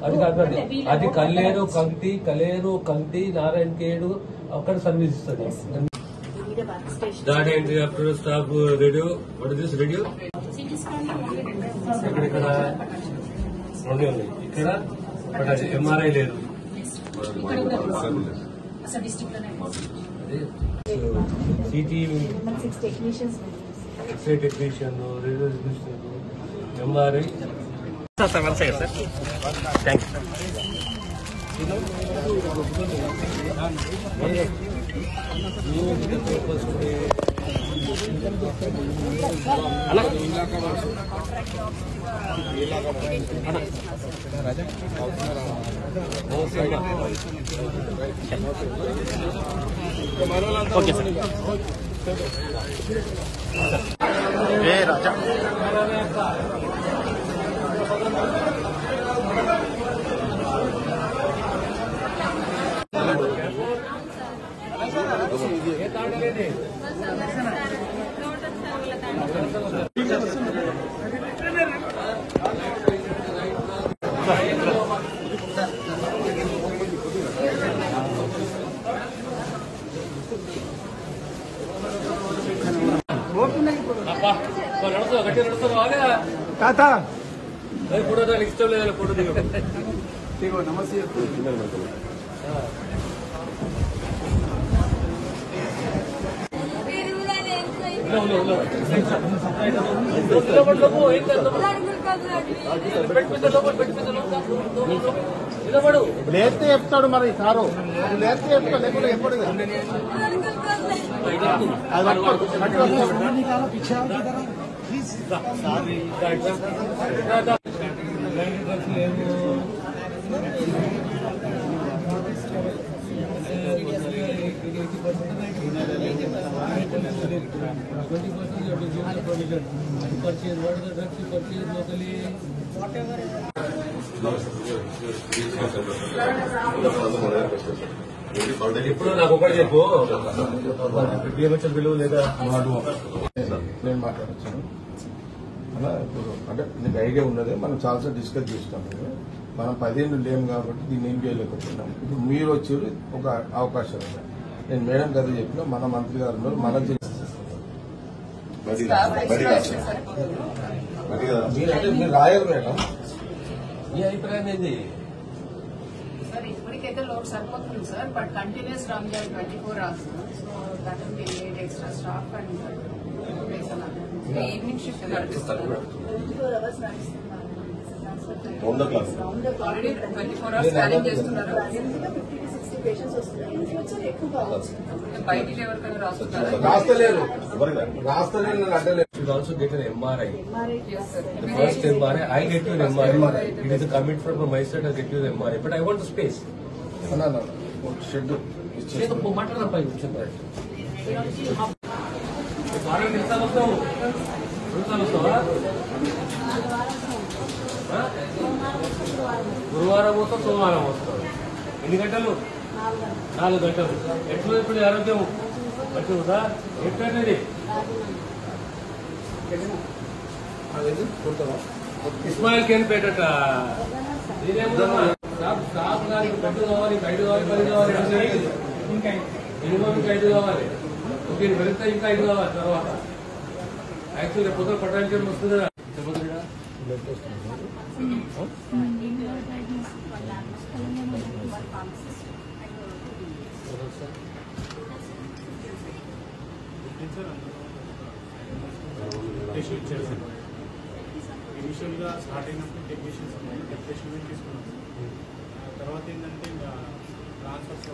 అది కాదు, అది కలేరు కంటి నారాయణ కేడు అక్కడ సర్వీస్ ఇస్తుంది. Data entry up to stop radio. What is this radio? ఇక్కడ రెండు ఉన్నాయి. ఇక్కడ ఎంఆర్ఐ లేదు. CT x-ray technician, radio technician, MRI. Sir one second sir. Thank okay sir. ఏ రాజా గట్టి నడుస్తారు ఫోటో ఇష్టం లేదు. ఫోటో దిగో నమస్తే. లేస్తే చెప్తాడు మరి సారు, లేస్తే చెప్తాడు లేకుండా ఎప్పుడు purchase, what are the drugs you purchase locally? ఇప్పుడు నాకు ఒకటి చెప్పు, డిఎంహెచ్ఎల్ బిల్లు లేదా? నేను మాట్లాడచ్చాను అలా. ఇప్పుడు అంటే నీకు ఐడియా ఉన్నది, మనం చాలాసార్లు డిస్కస్ చేస్తాం. మనం 10 ఏళ్ళు లేము కాబట్టి దీన్ని ఏం చేయలేకపోతున్నాం. ఇప్పుడు మీరు వచ్చి ఒక అవకాశం ఉంది. నేను మేడం గారు చెప్పిన మన మంత్రి గారు ఉన్నారు, మన మీరు రాయరు మేడం. మీ అభిప్రాయం ఏంది? సార్ ఇప్పటికైతే లోడ్ సరిపోతుంది సార్, బట్ కంటిన్యూస్ రన్ చేయాలి 24 hours. So that will need extra staff and evening shift నడిపిస్తారు. 24 hours నడుస్తున్నారు. ఆల్రెడీ 24 hours స్కానింగ్ చేస్తున్నారు. పేషెంట్స్ వస్తున్నారు. ఇన్ ఫ్యూచర్ ఎక్కువ కావచ్చు. బయటికి ఎవరికైనా రాస్తలేరు. Should also get an MRI. The first MRI, I'll get you an MRI. It is a commitment from my side, I'll get you the MRI. But I want the space. No. Shed మాట్లాడపై కూర్చుంది. వారం ఎన్నిసార్లు వస్తావు? 2 సార్లు వస్తావా? గురువారం వస్తావు, సోమవారం వస్తావు. ఎన్ని గంటలు? 4 గంటలు. ఎట్లు ఇప్పుడు ఆరోగ్యం మంచిగా ఎట్లనేది? ఇస్మాయిల్ కేన్ పేటట నేనేమన్నా స్టాఫ్ గారికి బెడ్ కావాలి, బయట కావాలి, 10 కావాలి, మినిమం 5 కావాలి. ఓకే, వెళ్తే ఇంకా 5 కావాలి. తర్వాత యాక్చువల్గా పొద్దున పట్టానికి వస్తుంది కదా. ఇనిషియల్ గా స్టార్ట్ అయినప్పుడు టెక్నీషియన్స్ తీసుకున్నాం. తర్వాత ఏంటంటే ట్రాన్స్ఫర్స్